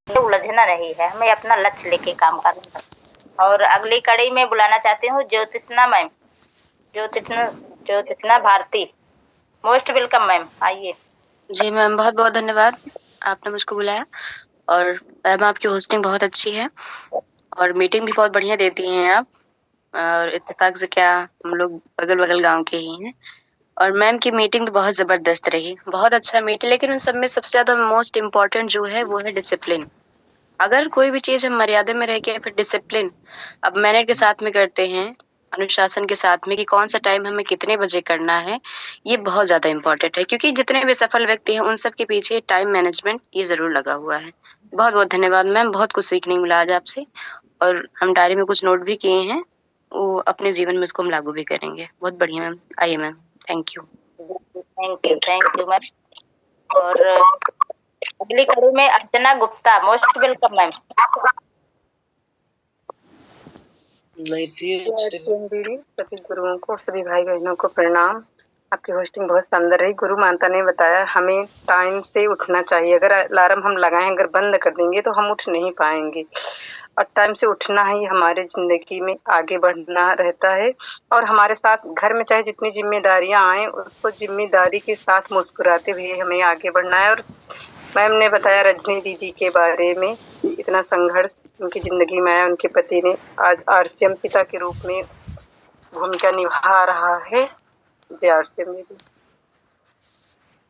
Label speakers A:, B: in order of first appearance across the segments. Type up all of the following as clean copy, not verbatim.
A: उलझना नहीं है, हमें अपना लक्ष्य लेके काम करना है। और अगली कड़ी में बुलाना चाहती हूँ Jyotishna ma'am, Jyotishna Jyotishna Bharti. Most welcome ma'am, आइए।
B: जी मैम, बहुत-बहुत धन्यवाद, आपने मुझको बुलाया और मैम आपकी होस्टिंग बहुत अच्छी है और मीटिंग भी बहुत बढ़िया देती हैं आप और इत्तेफ़ाक से क्या हम लोग बगल-बगल गाँव के ही हैं और मैम की मीटिंग तो बहुत ज़बरदस्त रही, बहुत अच्छा मीट लेकिन उन सब में सबसे ज़्यादा मोस्ट इम्पोर्टेंट जो है वो है डिसिप्लिन। अगर कोई भी चीज़ हम मर्यादा में रह के फिर डिसिप्लिन अब मैनेज के साथ में करते हैं, अनुशासन के साथ में कि कौन-सा टाइम हमें कितने बजे करना है, ये बहुत ज़्यादा इम्पोर्टेंट है क्योंकि जितने भी सफल व्यक्ति हैं, उन सब के पीछे टाइम मैनेजमेंट ये ज़रूर लगा हुआ है। बहुत-बहुत धन्यवाद मैम, बहुत कुछ सीखने को मिला आज आपसे और हम डायरी में कुछ नोट भी किए हैं, वो अपने जीवन में उसको हम लागू भी करेंगे। बहुत बढ़िया मैम, आइए ma'am, thank you.
A: Thank you ma'am. और अगली कड़ी में अर्चना गुप्ता, मोस्ट वेलकम मैम।
C: दीदी, सभी गुरुओं को, सभी भाई बहनों को प्रणाम। आपकी होस्टिंग बहुत शानदार रही। गुरु माता ने बताया हमें टाइम से उठना चाहिए। अगर अलार्म हम लगाएं, अगर बंद कर देंगे तो हम उठ नहीं पाएंगे और टाइम से उठना ही हमारे जिंदगी में आगे बढ़ना रहता है। और हमारे साथ घर में चाहे जितनी जिम्मेदारियां आए, उसको जिम्मेदारी के साथ मुस्कुराते हुए हमें आगे बढ़ना है। और मैम ने बताया रजनी दीदी के बारे में, इतना संघर्ष उनकी जिंदगी में आया। उनके पति ने आज आरसीएम पिता के रूप में भूमिका निभा रहा है। जय आरसीएम दीदी।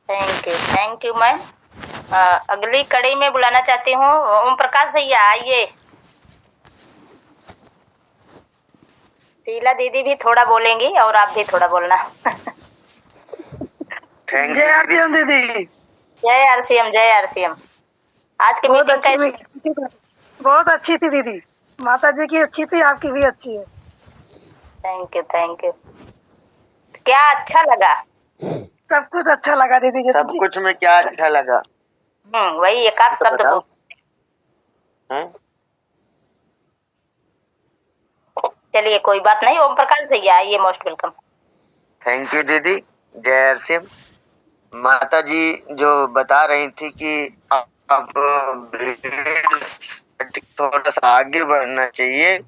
A: Thank you ma'am. अगली कड़ी में बुलाना चाहती हूँ ओम प्रकाश भैया, आइए। शीला दीदी भी थोड़ा बोलेंगी और आप भी थोड़ा बोलना।
C: जय आरसीएम दीदी।
A: जय आरसीएम, जय आरसीएम। आज की
C: बहुत
A: मीटिंग
C: अच्छी
A: कैसी?
C: बहुत अच्छी थी दीदी। माता जी की अच्छी थी, आपकी भी अच्छी है।
A: Thank you. क्या अच्छा लगा?
C: सब कुछ अच्छा लगा दीदी।
D: सब कुछ में क्या अच्छा लगा?
A: वही एक आध शब्द बोल। चलिए कोई बात नहीं। ओम प्रकाश भैया, आइए, मोस्ट वेलकम।
D: थैंक यू दीदी। जय हरसिम। माता जी जो बता रही थी कि अब थोड़ा सा आगे बढ़ना चाहिए,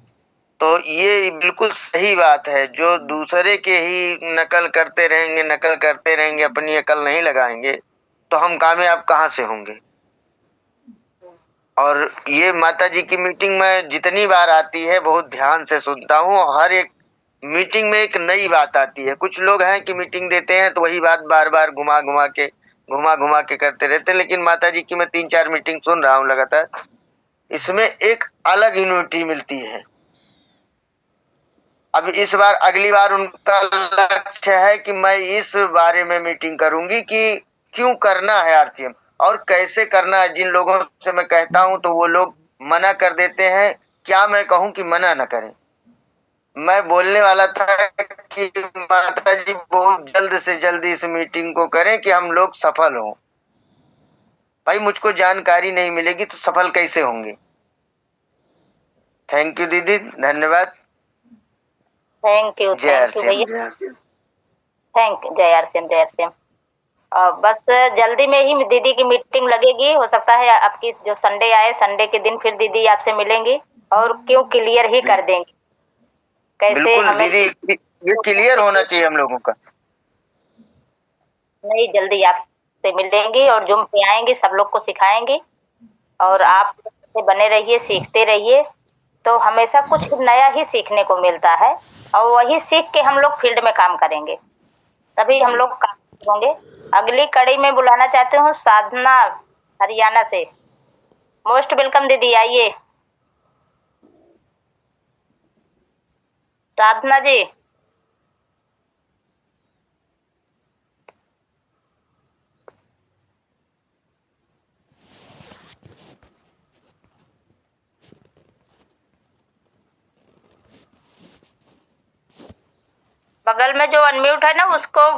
D: तो ये बिल्कुल सही बात है। जो दूसरे के ही नकल करते रहेंगे, अपनी अकल नहीं लगाएंगे, तो हम कामयाब कहाँ से होंगे। और ये माता जी की मीटिंग में जितनी बार आती है बहुत ध्यान से सुनता हूँ। हर एक मीटिंग में एक नई बात आती है। कुछ लोग हैं कि मीटिंग देते हैं तो वही बात बार बार घुमा घुमा के करते रहते हैं, लेकिन माता जी की मैं 3-4 मीटिंग सुन रहा हूँ लगातार, इसमें एक अलग यूनिटी मिलती है। अब इस बार अगली बार उनका लक्ष्य है कि मैं इस बारे में मीटिंग करूंगी कि क्यों करना है आरसीएम और कैसे करना है। जिन लोगों से मैं कहता हूं तो वो लोग मना कर देते हैं। क्या मैं कहूं कि मना न करें। मैं बोलने वाला था कि माता जी बहुत जल्द से जल्द इस मीटिंग को करें कि हम लोग सफल हों। भाई मुझको जानकारी नहीं मिलेगी तो सफल कैसे होंगे। थैंक यू दीदी, धन्यवाद।
A: थैंक यू
D: जय
A: भैया। जय आरसीएम। बस जल्दी में ही दीदी की मीटिंग लगेगी। हो सकता है आपकी जो संडे आए, संडे के दिन फिर दीदी आपसे मिलेंगी और क्यों क्लियर ही कर देंगे कैसे
D: बिल्कुल
A: हमें।
D: दीदी, ये क्लियर होना चाहिए हम लोगों का।
A: नहीं, जल्दी आपसे मिलेंगी और जूम पे आएंगी, सब लोग को सिखाएंगी। और आप बने रहिए, सीखते रहिए, तो हमेशा कुछ नया ही सीखने को मिलता है और वही सीख के हम लोग फील्ड में काम करेंगे, तभी हम लोग काम होंगे। अगली कड़ी में बुलाना चाहते हूँ साधना, हरियाणा से। मोस्ट वेलकम दीदी, आइए। साधना जी। बगल में जो अनम्यूट है ना, उसको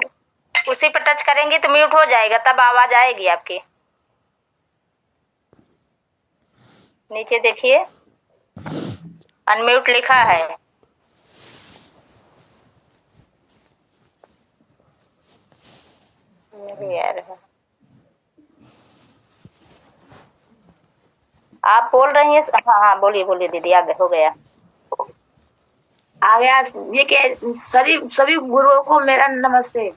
A: उसी पर टच करेंगे तो म्यूट हो जाएगा, तब आवाज आएगी आपकी। नीचे देखिए, अनम्यूट लिखा है। यार आप बोल रही हैं? हाँ हाँ, बोलिए बोलिए दीदी, आगे हो गया।
E: आ गया। ये कि सभी गुरुओं को मेरा नमस्ते।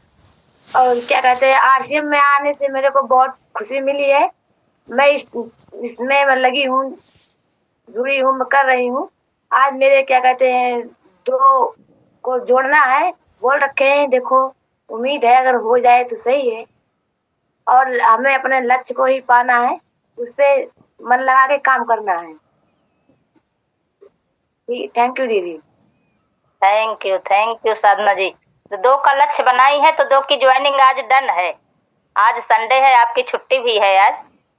E: और क्या कहते हैं, आरसीएम में आने से मेरे को बहुत खुशी मिली है। मैं इसमें मैं लगी हूँ, जुड़ी हूँ, मैं कर रही हूँ। आज मेरे क्या कहते हैं, 2 को जोड़ना है, बोल रखे हैं। देखो, उम्मीद है अगर हो जाए तो सही है। और हमें अपने लक्ष्य को ही पाना है, उस पे मन लगा के काम करना है। थैंक यू दीदी।
A: थैंक यू साधना जी। तो 2 का लक्ष्य बनाई है, तो 2 की ज्वाइनिंग आज डन है। आज संडे है, आपकी छुट्टी भी है, आज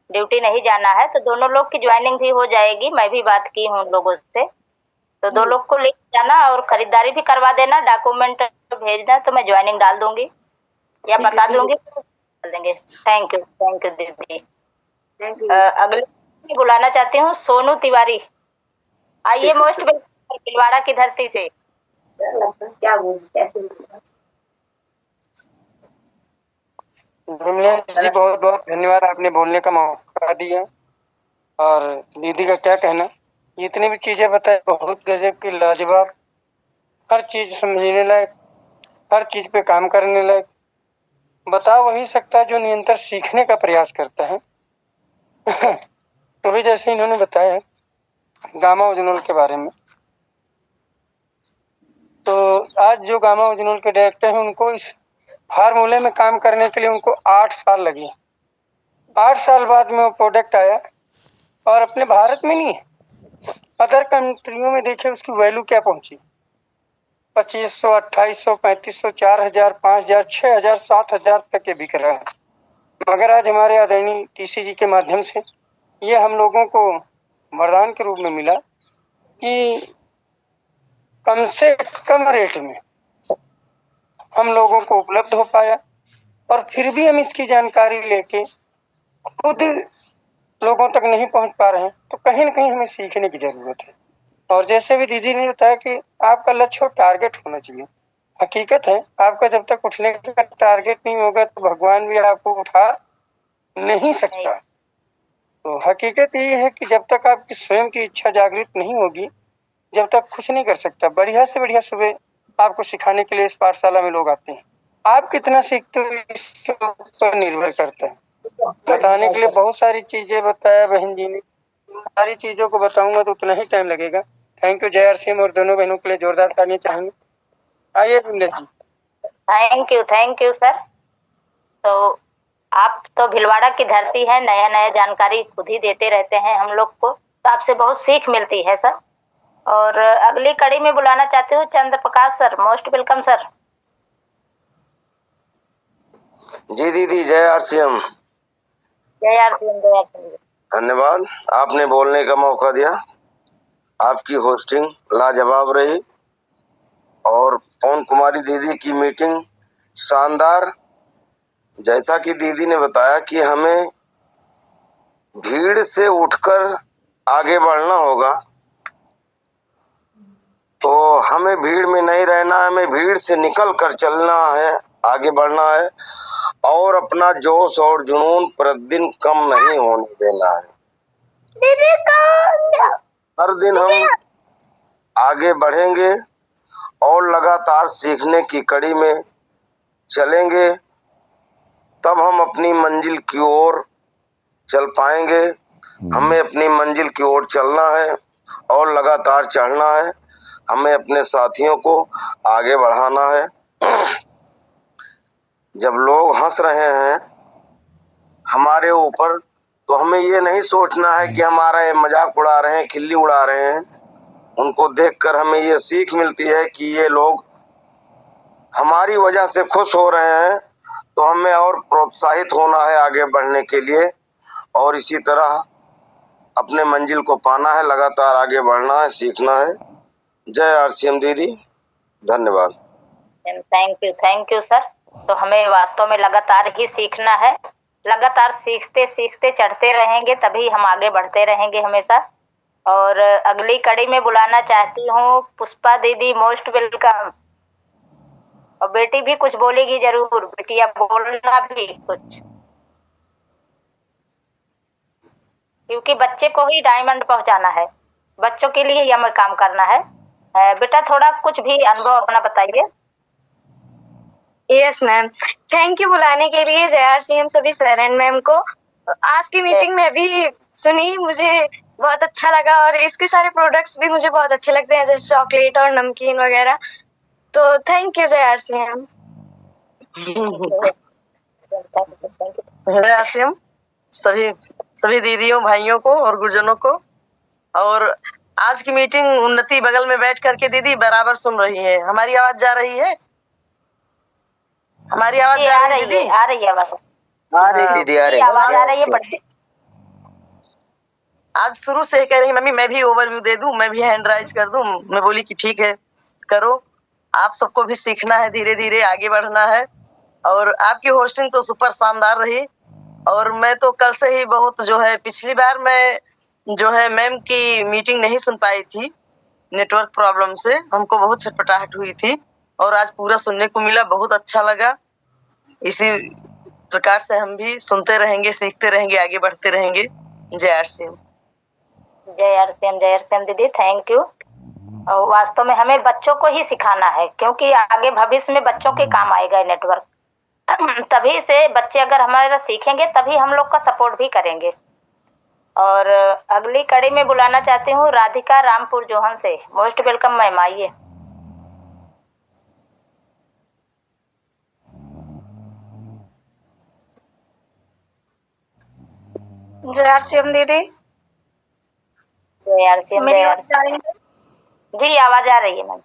A: ड्यूटी नहीं जाना है, तो दोनों लोग की ज्वाइनिंग भी हो जाएगी। मैं भी बात की हूँ उन लोगों से, तो 2 लोग को लेके जाना और खरीदारी भी करवा देना, डॉक्यूमेंट भेजना, तो मैं ज्वाइनिंग डाल दूंगी या
E: ठीक है,
A: बता
E: ठीक है।
A: दूंगी, तो डाल देंगे। थैंक यू दीदी।
E: Thank you.
A: अगले बुलाना चाहती हूँ सोनू तिवारी। आइए, मोस्ट वेलकम भीलवाड़ा की धरती से।
E: क्या बोलूं, कैसे बोलूं?
F: जी बहुत बहुत धन्यवाद, आपने बोलने का मौका दिया। और दीदी का क्या कहना, जितनी भी चीजें बताई बहुत गजब की, लाजवाब, हर चीज समझने लायक, हर चीज पे काम करने लायक। बता वही सकता है जो निरंतर सीखने का प्रयास करता है। तो भी जैसे इन्होंने बताया गामा ओजनोल के बारे में, तो आज जो गामा ओजनोल के डायरेक्टर हैं, उनको इस फार्मूले में काम करने के लिए उनको 8 साल लगे। 8 साल बाद में वो प्रोडक्ट आया, और अपने भारत में नहीं है, अदर कंट्रियों में देखे उसकी वैल्यू क्या पहुंची। 2500, 2800, 3500, 4000, 5000, 6000, 7000 तक के बिक रहा है। मगर आज हमारे आदरणीय टीसी जी के माध्यम से ये हम लोगों को वरदान के रूप में मिला कि कम से कम रेट में हम लोगों को उपलब्ध हो पाया, और फिर भी हम इसकी जानकारी लेके खुद लोगों तक नहीं पहुंच पा रहे हैं, तो कहीं ना कहीं हमें सीखने की जरूरत है। और जैसे भी दीदी ने बताया कि आपका लक्ष्य और टारगेट होना चाहिए। हकीकत है, आपका जब तक उठने का टारगेट नहीं होगा तो भगवान भी आपको उठा नहीं सकता। तो हकीकत ये है कि जब तक आपकी स्वयं की इच्छा जागृत नहीं होगी, जब तक कुछ नहीं कर सकता। बढ़िया से बढ़िया सुबह आपको सिखाने के लिए इस पाठशाला में लोग आते हैं। आप कितना सीखते हो इसके ऊपर निर्भर करता है। बताने के लिए बहुत सारी चीजें बताया बहन जी ने, सारी चीजों को बताऊंगा तो उतना ही टाइम लगेगा। थैंक यू जय आरसीएम, और दोनों बहनों के लिए जोरदार तालियां चाहेंगे। आइए Vimlesh ji.
A: Thank you sir. तो आप तो भीलवाड़ा की धरती है, नया नया जानकारी खुद ही देते रहते हैं हम लोग को, तो आपसे बहुत सीख मिलती है सर। और अगली कड़ी में बुलाना चाहती हूँ Chandra Prakash sir. Most welcome sir.
D: जी दीदी, जय आरसीएम।
A: जय आरसीएम, जय आरसीएम।
D: धन्यवाद, आपने बोलने का मौका दिया। आपकी होस्टिंग लाजवाब रही, और पवन कुमारी दीदी की मीटिंग शानदार। जैसा कि दीदी ने बताया कि हमें भीड़ से उठकर आगे बढ़ना होगा, तो हमें भीड़ में नहीं रहना है, हमें भीड़ से निकल कर चलना है, आगे बढ़ना है, और अपना जोश और जुनून प्रतिदिन कम नहीं होने देना है। हर दिन हम आगे बढ़ेंगे और लगातार सीखने की कड़ी में चलेंगे, तब हम अपनी मंजिल की ओर चल पाएंगे। हमें अपनी मंजिल की ओर चलना है और लगातार चढ़ना है। हमें अपने साथियों को आगे बढ़ाना है। जब लोग हंस रहे हैं हमारे ऊपर, तो हमें ये नहीं सोचना है कि हमारा ये मजाक उड़ा रहे हैं, खिल्ली उड़ा रहे हैं। उनको देखकर हमें ये सीख मिलती है कि ये लोग हमारी वजह से खुश हो रहे हैं, तो हमें और प्रोत्साहित होना है आगे बढ़ने के लिए, और इसी तरह अपने मंजिल को पाना है, लगातार आगे बढ़ना है, सीखना है। जय आरसीएम दीदी, धन्यवाद।
A: Thank you sir. तो हमें वास्तव में लगातार ही सीखना है, लगातार सीखते सीखते चढ़ते रहेंगे, तभी हम आगे बढ़ते रहेंगे हमेशा। और अगली कड़ी में बुलाना चाहती हूँ पुष्पा दीदी। Most welcome. और बेटी भी कुछ बोलेगी जरूर, बेटिया बोलना भी कुछ। क्योंकि बच्चे को ही डायमंड पहुंचाना है, बच्चों के लिए ही हमें काम करना है। बेटा थोड़ा कुछ भी अनुभव अपना बताइए।
G: यस मैम, थैंक यू बुलाने के लिए जय सीएम सभी सर एंड मैम को। आज की मीटिंग में भी सुनी, मुझे बहुत अच्छा लगा और इसके सारे प्रोडक्ट्स भी मुझे बहुत अच्छे लगते हैं, जैसे चॉकलेट और नमकीन वगैरह। तो थैंक यू जय सीएम।
H: जय आसिम सभी दीदियों भाइयों को और गुरुजनों को। और आज की मीटिंग उन्नति बगल में बैठ करके दीदी बराबर सुन रही है। हमारी आवाज जा रही है? हमारी आवाज जा रही है दीदी?
A: आ रही है आवाज।
D: आ रही दीदी, आ रही
A: आवाज आ रही है, पढ़िए।
H: आज शुरू से कह रही मम्मी मैं भी ओवरव्यू दे दूं, मैं भी हैंड राइज कर दूं। मैं बोली कि ठीक है करो, आप सबको भी सीखना है, धीरे धीरे आगे बढ़ना है। और आपकी होस्टिंग तो सुपर शानदार रही। और मैं तो कल से ही बहुत जो है, पिछली बार मैं जो है मैम की मीटिंग नहीं सुन पाई थी, नेटवर्क प्रॉब्लम से हमको बहुत छटपटाहट हुई थी। और आज पूरा सुनने को मिला, बहुत अच्छा लगा। इसी प्रकार से हम भी सुनते रहेंगे, सीखते रहेंगे, आगे बढ़ते रहेंगे। जय आरसीएम।
A: जय आरसीएम दीदी, थैंक यू। और वास्तव में हमें बच्चों को ही सिखाना है, क्योंकि आगे भविष्य में बच्चों के काम आएगा नेटवर्क। तभी से बच्चे अगर हमारा सीखेंगे तभी हम लोग का सपोर्ट भी करेंगे। और अगली कड़ी में बुलाना चाहती हूँ राधिका रामपुर जोहन से। मोस्ट वेलकम मैम, आइए।
G: जय आरसीएम दीदी।
A: जय आरसीएम।
G: मेरी आवाज आ रही है?
A: जी आवाज आ रही है मैम।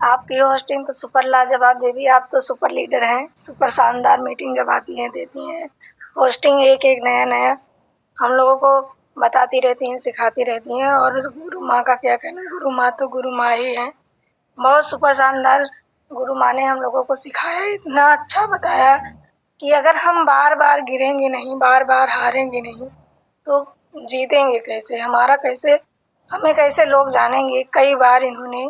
G: आपकी होस्टिंग तो सुपर लाजवाब दीदी, आप तो सुपर लीडर हैं। सुपर शानदार मीटिंग जब आती हैं देती हैं, होस्टिंग एक एक नया नया हम लोगों को बताती रहती हैं, सिखाती रहती हैं। और गुरु माँ का क्या कहना, गुरु माँ तो गुरु माँ ही है। बहुत सुपर शानदार गुरु माँ ने हम लोगों को सिखाया, इतना अच्छा बताया कि अगर हम बार बार गिरेंगे नहीं, बार बार हारेंगे नहीं, तो जीतेंगे कैसे, हमारा कैसे, हमें कैसे लोग जानेंगे। कई बार इन्होंने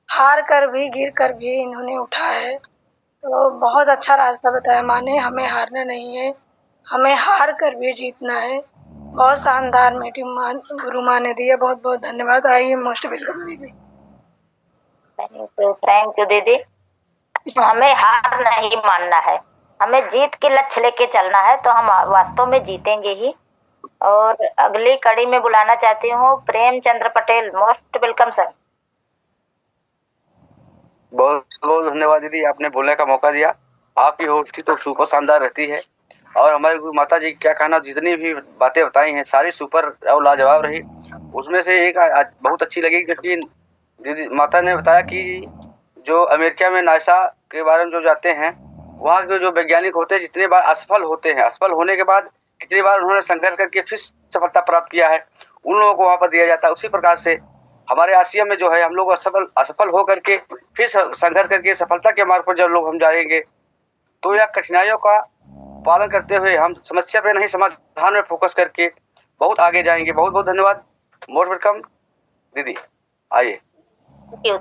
G: हार कर भी, गिर कर भी इन्होंने उठा है। तो बहुत अच्छा रास्ता बताया माँ ने, हमें हारना नहीं है, हमें हार कर भी जीतना है। बहुत शानदार मीटिंग गुरु माँ ने दिया। बहुत बहुत धन्यवाद। आइए, मोस्ट वेलकम दीदी।
A: थैंक यू दीदी। हमें हार नहीं मानना है, हमें जीत के लक्ष्य लेके चलना है, तो हम वास्तव में जीतेंगे ही। और अगली कड़ी में बुलाना चाहती हूँ Premchandra Patel. Most welcome sir.
I: बहुत बहुत धन्यवाद दीदी, आपने बोलने का मौका दिया। आपकी होस्टी तो सुपर शानदार रहती है। और हमारी गुरु माता जी क्या कहना, जितनी भी बातें बताई हैं सारी सुपर और लाजवाब रही। उसमें से एक बहुत अच्छी लगी, क्योंकि दीदी माता ने बताया कि जो अमेरिका में नासा के बारे में जो जाते हैं, वहाँ के जो वैज्ञानिक होते हैं जितने बार असफल होते हैं, असफल होने के बाद कितनी बार उन्होंने संघर्ष करके फिर सफलता प्राप्त किया है, उन लोगों को वहाँ पर दिया जाता है। उसी प्रकार से हमारे आसिया में जो है, हम लोग असफल हो करके फिर संघर्ष करके सफलता के मार्ग पर जब लोग हम जाएंगे, तो यह कठिनाइयों का पालन करते हुए हम समस्या पे नहीं समाधान में फोकस करके बहुत आगे जाएंगे। बहुत बहुत धन्यवाद। मोस्ट वेलकम दीदी, आइए।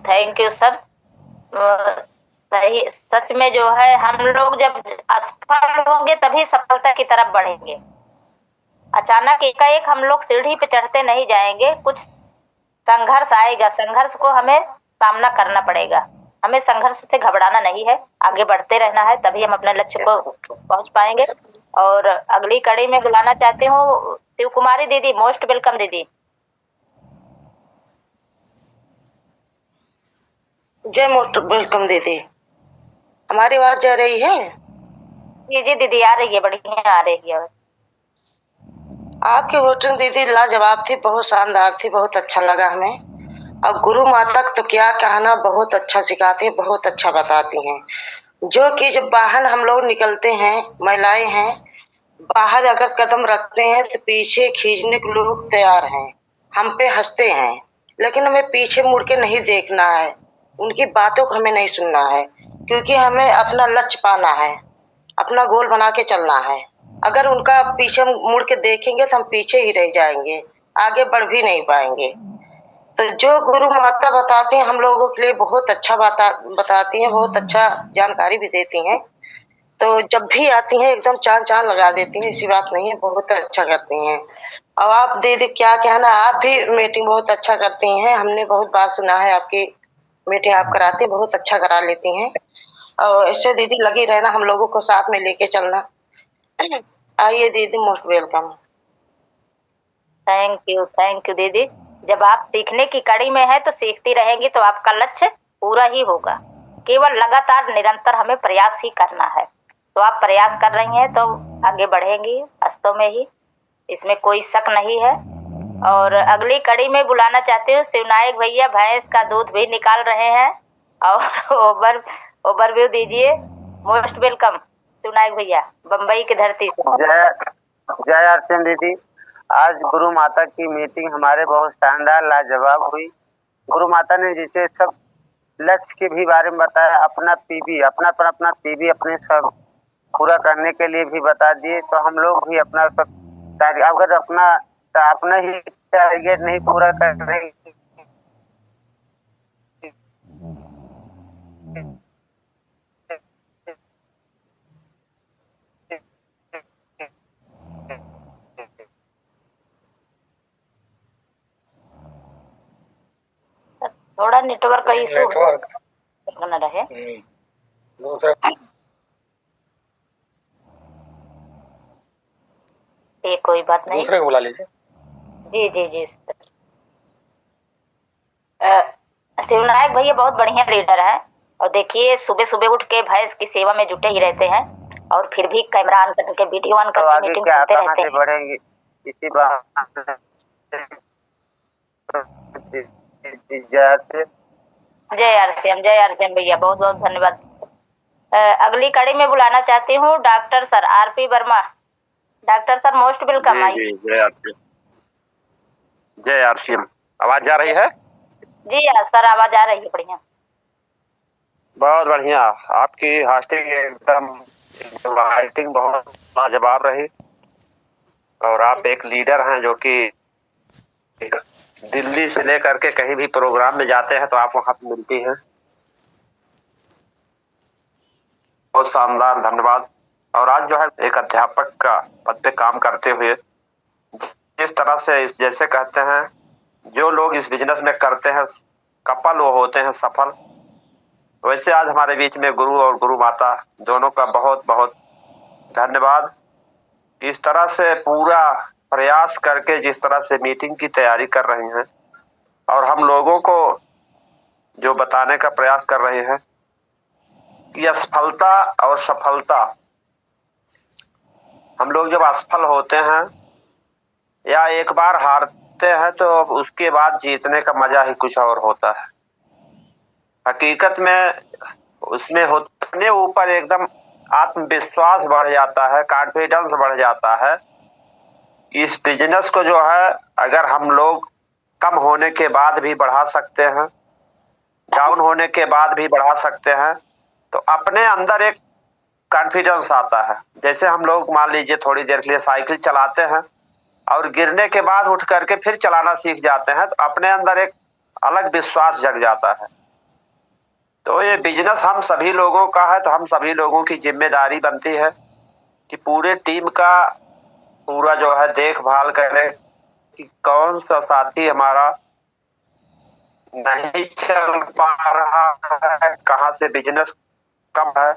A: Thank you sir. सही, सच में जो है हम लोग जब असफल होंगे तभी सफलता की तरफ बढ़ेंगे। अचानक एकाएक हम लोग सीढ़ी पे चढ़ते नहीं जाएंगे, कुछ संघर्ष आएगा, संघर्ष को हमें सामना करना पड़ेगा। हमें संघर्ष से घबराना नहीं है, आगे बढ़ते रहना है, तभी हम अपने लक्ष्य को पहुंच पाएंगे। और अगली कड़ी में बुलाना चाहती हूँ शिव कुमारी दीदी। मोस्ट वेलकम दीदी।
J: जय मोस्ट वेलकम दीदी। हमारी आवाज जा रही है?
A: जी जी दीदी आ रही है, बढ़िया आ रही है।
J: आपकी वोटिंग दीदी लाजवाब थी, बहुत शानदार थी, बहुत अच्छा लगा हमें। अब गुरु माता तो क्या कहना, बहुत अच्छा सिखाती है, बहुत अच्छा बताती हैं। जो कि जब बाहर हम लोग निकलते हैं, महिलाएं हैं, बाहर अगर कदम रखते हैं तो पीछे खींचने के लोग तैयार हैं, हम पे हंसते हैं, लेकिन हमें पीछे मुड़ के नहीं देखना है, उनकी बातों को हमें नहीं सुनना है, क्योंकि हमें अपना लक्ष्य पाना है, अपना गोल बना के चलना है। अगर उनका पीछे मुड़ के देखेंगे तो हम पीछे ही रह जाएंगे, आगे बढ़ भी नहीं पाएंगे। तो जो गुरु माता बताते हैं हम लोगों के लिए बहुत अच्छा बताती हैं, बहुत अच्छा जानकारी भी देती हैं। तो जब भी आती हैं एकदम चांद चांद लगा देती हैं, ऐसी बात नहीं है, बहुत अच्छा करती हैं। और आप दीदी क्या कहना, आप भी मीटिंग बहुत अच्छा करती हैं, हमने बहुत बार सुना है आपकी मीटिंग आप कराती हैं, बहुत अच्छा करा लेती हैं। और ऐसे दीदी लगी रहना, हम लोगों को साथ में लेके चलना। आइए दीदी, मोस्ट वेलकम।
A: थैंक यू दीदी। जब आप सीखने की कड़ी में है तो सीखती रहेंगी तो आपका लक्ष्य पूरा ही होगा। केवल लगातार निरंतर हमें प्रयास ही करना है। तो आप प्रयास कर रही हैं तो आगे बढ़ेंगी वास्तव में ही, इसमें कोई शक नहीं है। और अगली कड़ी में बुलाना चाहती हूँ शिवनायक भैया, भैंस का दूध भी निकाल रहे हैं और ओवरव्यू दीजिए। मोस्ट वेलकम शिवनायक भैया, बम्बई की धरती से।
K: जय आरसीएम दीदी। आज गुरु माता की मीटिंग हमारे बहुत शानदार लाजवाब हुई। गुरु माता ने जिसे सब लक्ष्य के भी बारे में बताया, अपना पीबी अपने सब पूरा करने के लिए भी बता दिए। तो हम लोग भी अपना सब अगर अपना ही टारगेट नहीं पूरा कर रहे
A: थोड़ा नेटवर्क का इशू बना रहे। ये कोई बात नहीं,
F: दूसरे को बुला लीजिए।
A: जी जी जी। शिवनायक भैया बहुत बढ़िया लीडर है। और देखिए सुबह सुबह उठ के भैंस की सेवा में जुटे ही रहते हैं और फिर भी कैमरा ऑन करके वीडियो ऑन
K: तो
A: करके
K: आगे
A: मीटिंग
K: क्या
A: सुनते
K: कहाँ
A: रहते
K: से
A: हैं।
K: बढ़ेंगे इसी बात
A: जय आरसीएम भैया, बहुत बहुत धन्यवाद। अगली कड़ी में बुलाना चाहती हूँ doctor sir RP Verma. Doctor sir most welcome.
L: जी जय आरसीएम। आवाज जा रही है?
A: जी सर, आवाज आ रही है बढ़िया।
L: बहुत बढ़िया। आपकी होस्टिंग एकदम इनवाइटिंग बहुत लाजवाब रही। और आप एक लीडर हैं जो कि दिल्ली से लेकर के कहीं भी प्रोग्राम में जाते हैं तो आप वहां पर मिलती हैं। बहुत शानदार, धन्यवाद। और आज जो है एक अध्यापक का पद पे काम करते हुए जिस तरह से जैसे कहते हैं जो लोग इस बिजनेस में करते हैं कपल वो होते हैं सफल, वैसे आज हमारे बीच में गुरु और गुरु माता दोनों का बहुत बहुत धन्यवाद। इस तरह से पूरा प्रयास करके जिस तरह से मीटिंग की तैयारी कर रही हैं और हम लोगों को जो बताने का प्रयास कर रहे हैं कि असफलता और सफलता, हम लोग जब असफल होते हैं या एक बार हारते हैं तो उसके बाद जीतने का मजा ही कुछ और होता है। हकीकत में उसमें अपने ऊपर एकदम आत्मविश्वास बढ़ जाता है, कॉन्फिडेंस बढ़ जाता है। इस बिजनेस को जो है अगर हम लोग कम होने के बाद भी बढ़ा सकते हैं, डाउन होने के बाद भी बढ़ा सकते हैं, तो अपने अंदर एक कॉन्फिडेंस आता है। जैसे हम लोग मान लीजिए थोड़ी देर के लिए साइकिल चलाते हैं और गिरने के बाद उठ करके फिर चलाना सीख जाते हैं, तो अपने अंदर एक अलग विश्वास जग जाता है। तो ये बिजनेस हम सभी लोगों का है, तो हम सभी लोगों की जिम्मेदारी बनती है कि पूरे टीम का पूरा जो है देखभाल करें कि कौन सा साथी हमारा नहीं चल पा रहा है, कहाँ से बिजनेस कम है,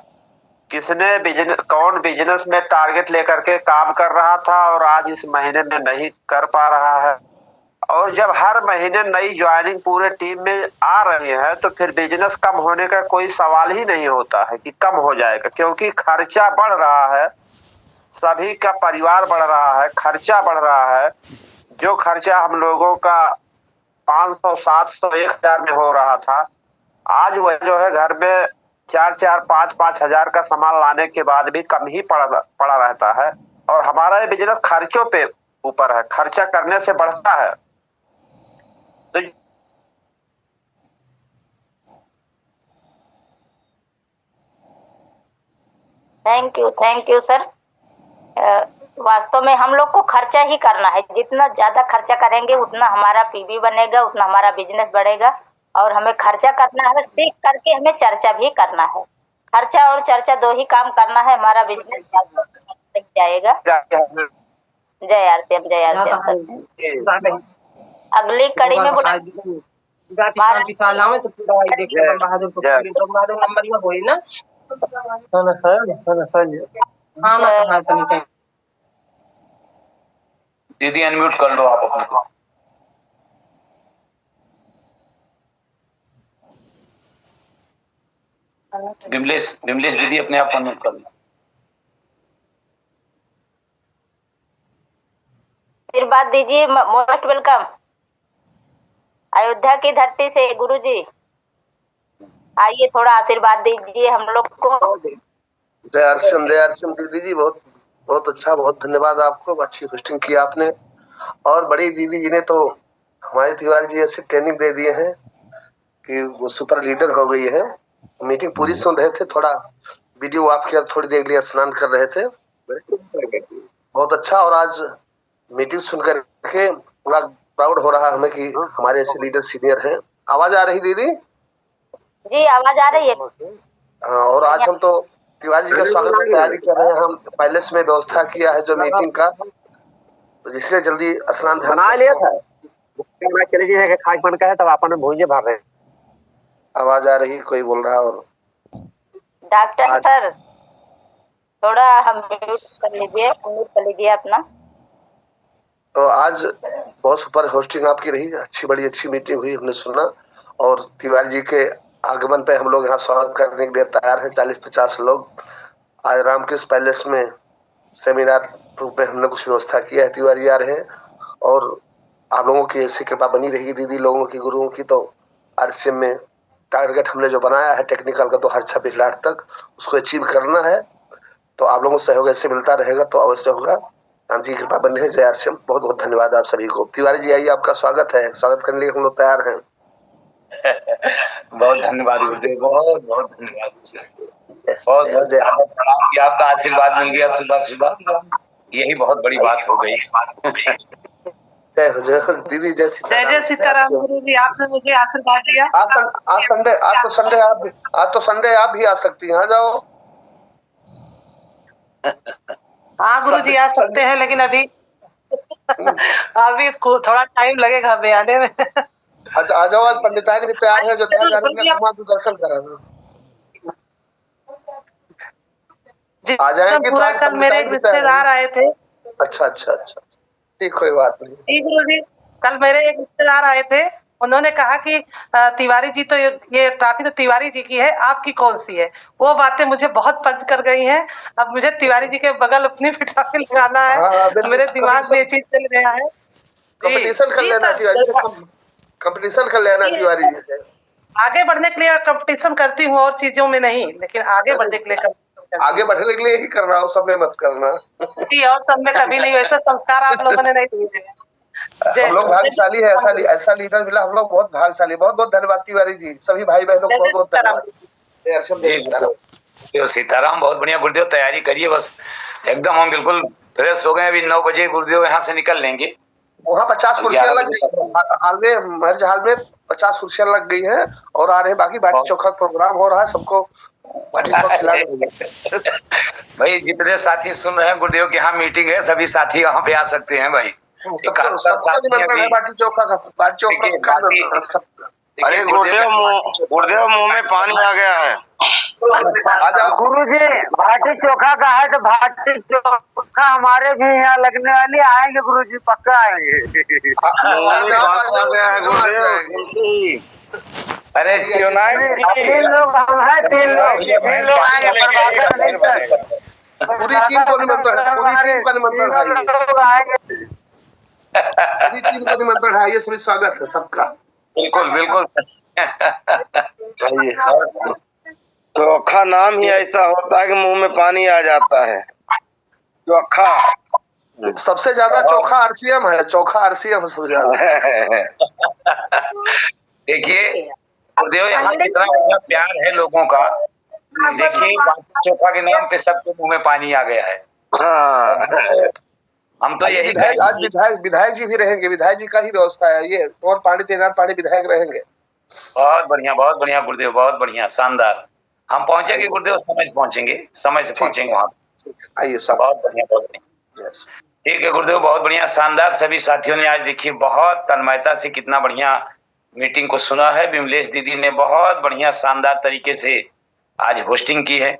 L: कौन बिजनेस में टारगेट लेकर के काम कर रहा था और आज इस महीने में नहीं कर पा रहा है। और जब हर महीने नई ज्वाइनिंग पूरे टीम में आ रही है तो फिर बिजनेस कम होने का कोई सवाल ही नहीं होता है कि कम हो जाएगा, क्योंकि खर्चा बढ़ रहा है, सभी का परिवार बढ़ रहा है, खर्चा बढ़ रहा है। जो खर्चा हम लोगों का 500, 700, 1000 में हो रहा था, आज वह जो है घर में 4-4, 5-5 हजार का सामान लाने के बाद भी कम ही पड़ा रहता है। और हमारा ये बिजनेस खर्चों पे ऊपर है, खर्चा करने से बढ़ता है। तो
A: थैंक यू सर। वास्तव में हम लोग को खर्चा ही करना है, जितना ज्यादा खर्चा करेंगे उतना हमारा पीबी बनेगा, उतना हमारा बिजनेस बढ़ेगा। और हमें खर्चा करना है, सीख करके हमें चर्चा भी करना है। खर्चा और चर्चा दो ही काम करना है, हमारा बिजनेस जाएगा। जय आरसीएम, जय आरसीएम सर। अगली कड़ी में बुला
M: दीदी अनम्यूट कर लो आप अपने को। विमलेश दीदी अपने आप अनम्यूट कर लो।
A: आशीर्वाद दीजिए। Most welcome. अयोध्या की धरती से गुरुजी आइए, थोड़ा आशीर्वाद दीजिए हम लोग को।
N: जय आरसीएम दीदी जी, बहुत बहुत अच्छा, बहुत धन्यवाद आपको। अच्छी होस्टिंग की आपने। और बड़ी दीदी जी ने तो हमारे तिवारी जी ऐसे ट्रेनिंग दे दिए हैं कि वो सुपर लीडर हो गई है। मीटिंग पूरी सुन रहे थे, थोड़ा वीडियो ऑफ किया, थोड़ी देर लिए स्नान कर रहे थे। बहुत अच्छा। और आज मीटिंग सुन करके पूरा प्राउड हो रहा है हमें कि हमारे ऐसे लीडर सीनियर हैं। आवाज आ रही दीदी?
A: जी आवाज आ रही है।
N: और आज हम तो तिवारी जी का स्वागत की तैयारी कर रहे हैं। हम पैलेस में व्यवस्था किया है जो मीटिंग का, जिसलिए जल्दी स्नान
K: बना लिया था। चले जी खास बन का है तब अपन भूंजे भर रहे।
N: आवाज आ रही, कोई बोल रहा। और
A: डॉक्टर सर थोड़ा हम म्यूट कर लीजिए अपना।
N: तो आज बहुत सुपर होस्टिंग आपकी रही, अच्छी बड़ी अच्छी मीटिंग हुई, हमने सुना। और तिवारी जी के आगमन पे हम लोग यहाँ स्वागत करने के लिए तैयार हैं। 40-50 लोग आज रामकृष्ण पैलेस में सेमिनार रूप में हमने कुछ व्यवस्था किया है। तिवारी आ रहे हैं और आप लोगों की ऐसी कृपा बनी रहेगी दीदी लोगों की, गुरुओं की। तो आरसीएम में टारगेट हमने जो बनाया है टेक्निकल का, तो हर 26 लाख तक उसको अचीव करना है। तो आप लोगों को सहयोग ऐसे मिलता रहेगा तो अवश्य होगा। राम जी की कृपा बनी है। जय आरसीएम। बहुत बहुत धन्यवाद आप सभी को। तिवारी जी आइए, आपका स्वागत है। स्वागत करने के लिए हम लोग तैयार हैं।
M: बहुत धन्यवाद गुरुदेव, बहुत बहुत धन्यवाद। बहुत बहुत प्रणाम कि आपका आशीर्वाद मिल गया सुबह सुबह, यही बहुत बड़ी बात हो गई।
N: जय हो दीदी, जय
O: सीताराम। गुरु जी आपने मुझे आशीर्वाद दिया।
N: आज संडे, आज तो संडे आप भी आ सकती हैं। आ जाओ।
O: हाँ गुरु जी आ सकते हैं, लेकिन अभी थोड़ा टाइम लगेगा हमें आने में।
N: अच्छा आ जाओ। आज पंडिताई भी तैयार है, जो दर्शन करा आ जाएंगे। तो आज
O: कल मेरे एक रिश्तेदार आए थे।
N: अच्छा अच्छा अच्छा, ठीक, कोई बात नहीं।
O: गुरु जी कल मेरे एक रिश्तेदार आए थे, उन्होंने कहा कि तिवारी जी तो ये ट्रॉफी तो तिवारी जी की है, आपकी कौन सी है? वो बातें मुझे बहुत पंच कर गई हैं। अब मुझे तिवारी जी के बगल अपनी भी ट्रॉफी लगाना है। मेरे दिमाग में ये चीज चल गया है।
N: कंपटीशन कर लेना तिवारी से, कंपटीशन कर लेना तिवारी जी से।
O: आगे बढ़ने के लिए कंपटीशन करती हूँ, और चीजों में नहीं, लेकिन आगे बढ़ने के लिए
N: आगे बढ़ने के लिए ही कर रहा हूँ, सब में मत करना।
O: और सब में कभी नहीं, वैसे संस्कार आप लोगों ने नहीं दिए।
N: हम लोग भाग्यशाली है, ऐसा लीडर मिला, हम लोग बहुत भाग्यशाली। बहुत बहुत धन्यवाद तिवारी जी, सभी भाई बहनों को बहुत बहुत धन्यवाद।
M: सीताराम, बहुत बढ़िया गुरुदेव। तैयारी करिए बस, एकदम हम बिल्कुल फ्रेश हो गए। अभी 9 बजे गुरुदेव यहाँ से निकल लेंगे।
N: वहाँ 50 कुर्सियां लग गई हाल में, मैरिज हॉल में 50 कुर्सियां लग गई हैं और आ रहे बाकी बाटी चोखा प्रोग्राम हो रहा है, सबको बाटी चोखा खिलाएंगे।
M: भाई जितने साथी सुन रहे हैं गुरुदेव की यहाँ मीटिंग है, सभी साथी वहाँ पे आ सकते हैं भाई।
N: सबका निमंत्रण है बाटी चोखा का, बाटी चोखा।
L: अरे गुरुदेव मुंह में पानी आ गया है।
K: गुरु जी बाटी चोखा का है तो बाटी चोखा हमारे भी यहाँ लगने वाली, आएंगे गुरु जी, पक्का आएंगे।
L: आ गया है गुरुदेव।
M: अरे
K: तीन लोग हम हैं, तीन लोग आएंगे।
N: पूरी टीम को निमंत्रण है, पूरी टीम का निमंत्रण है। ये सभी स्वागत है सबका।
M: बिल्कुल बिल्कुल।
L: चोखा नाम ही ऐसा होता है कि मुंह में पानी आ जाता है। चोखा
N: सबसे ज्यादा चोखा आरसीएम है, चोखा आरसीएम सबसे ज्यादा।
M: देखिए गुरुदेव यहाँ कितना बड़ा प्यार है लोगों का। देखिए बाटी चोखा के नाम पे सबके मुंह में पानी आ गया है। हम तो यही
N: आज विधायक जी भी रहेंगे, विधायक जी का ही व्यवस्था है ये। और पांडे तेनार पांडे विधायक रहेंगे।
M: बहुत बढ़िया गुरुदेव, बहुत बढ़िया, शानदार। हम पहुंचेंगे गुरुदेव, समय से पहुंचेंगे, समय से पहुंचेंगे वहाँ।
N: आइए साहब।
M: बहुत बढ़िया, बहुत बढ़िया। ठीक है गुरुदेव, बहुत बढ़िया, शानदार। सभी साथियों ने आज देखिए बहुत तन्मयता से कितना बढ़िया मीटिंग को सुना है। विमलेश दीदी ने बहुत बढ़िया शानदार तरीके से आज होस्टिंग की है।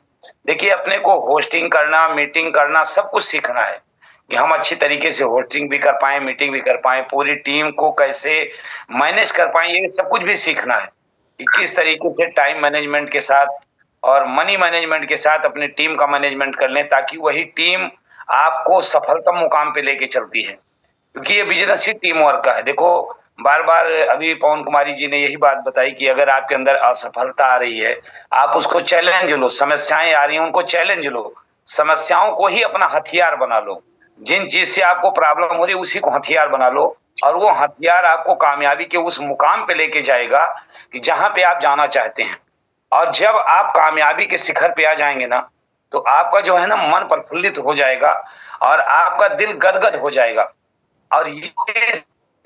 M: देखिए अपने को होस्टिंग करना, मीटिंग करना, सब कुछ सीखना है कि हम अच्छी तरीके से होस्टिंग भी कर पाए, मीटिंग भी कर पाए, पूरी टीम को कैसे मैनेज कर पाए, ये सब कुछ भी सीखना है कि किस तरीके से टाइम मैनेजमेंट के साथ और मनी मैनेजमेंट के साथ अपनी टीम का मैनेजमेंट कर लें, ताकि वही टीम आपको सफलतम मुकाम पे लेके चलती है। क्योंकि ये बिजनेस ही टीम वर्क का है। देखो बार बार अभी पवन कुमारी जी ने यही बात बताई कि अगर आपके अंदर असफलता आ रही है, आप उसको चैलेंज लो, समस्याएं आ रही हैं उनको चैलेंज लो, समस्याओं को ही अपना हथियार बना लो। जिन चीज से आपको प्रॉब्लम हो रही है उसी को हथियार बना लो, और वो हथियार आपको कामयाबी के उस मुकाम पे लेके जाएगा कि जहां पे आप जाना चाहते हैं। और जब आप कामयाबी के शिखर पे आ जाएंगे ना, तो आपका जो है ना मन प्रफुल्लित हो जाएगा और आपका दिल गदगद हो जाएगा, और ये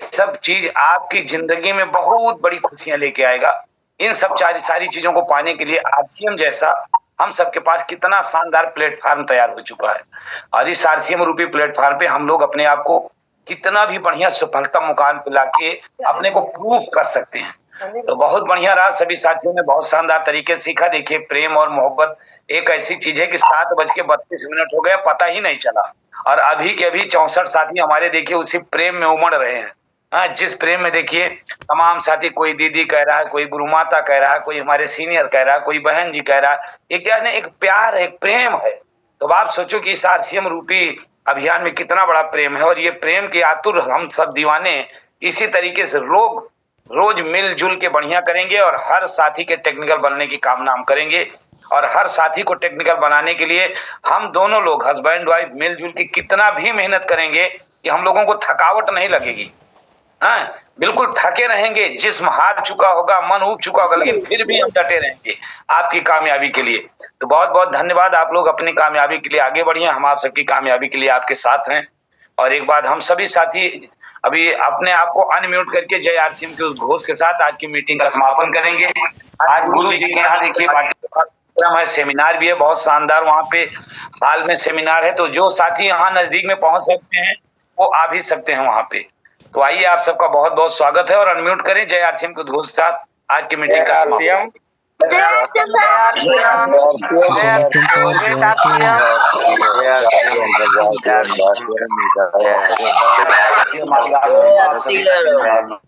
M: सब चीज आपकी जिंदगी में बहुत बड़ी खुशियां लेके आएगा। इन सब सारी चीजों को पाने के लिए आरसीएम जैसा हम सबके पास कितना शानदार प्लेटफॉर्म तैयार हो चुका है, और इस आरसीएम रूपी प्लेटफॉर्म पे हम लोग अपने आप को कितना भी बढ़िया सफलता मुकाम पे लाके अपने को प्रूफ कर सकते हैं। तो बहुत बढ़िया रहा, सभी साथियों ने बहुत शानदार तरीके से सीखा। देखिए प्रेम और मोहब्बत एक ऐसी चीज है कि 7:32 हो गया, पता ही नहीं चला, और अभी के अभी 64 साथी हमारे देखिए उसी प्रेम में उमड़ रहे हैं। जिस प्रेम में देखिए तमाम साथी, कोई दीदी कह रहा है, कोई गुरु माता कह रहा है, कोई हमारे सीनियर कह रहा है, कोई बहन जी कह रहा है, ये क्या है, एक प्यार है, एक प्रेम है। तो आप सोचो कि इस आरसीएम रूपी अभियान में कितना बड़ा प्रेम है, और ये प्रेम के आतुर हम सब दीवाने इसी तरीके से रोज मिलजुल के बढ़िया करेंगे, और हर साथी के टेक्निकल बनने की कामना हम करेंगे। और हर साथी को टेक्निकल बनाने के लिए हम दोनों लोग हस्बैंड वाइफ मिलजुल के कितना भी मेहनत करेंगे कि हम लोगों को थकावट नहीं लगेगी। बिल्कुल थके रहेंगे, जिस्म हार चुका होगा, मन उब चुका होगा, लेकिन फिर भी हम डटे रहेंगे आपकी कामयाबी के लिए। तो बहुत बहुत धन्यवाद। आप लोग अपनी कामयाबी के लिए आगे बढ़िए, हम आप सबकी कामयाबी के लिए आपके साथ हैं। और एक बात, हम सभी साथी अभी अपने आप को अनम्यूट करके जय आरसीएम के उस घोष के साथ आज की मीटिंग का समापन करेंगे। आज गुरु जी के यहाँ देखिए पाठ्यक्रम है, सेमिनार भी है, बहुत शानदार वहाँ पे हाल में सेमिनार है। तो जो साथी यहाँ नजदीक में पहुंच सकते हैं वो आ भी सकते हैं वहाँ पे। तो आइए, आप सबका बहुत बहुत स्वागत है, और अनम्यूट करें जय आरसीएम के उद्घोष के साथ आज की मीटिंग का समापन।
J: जय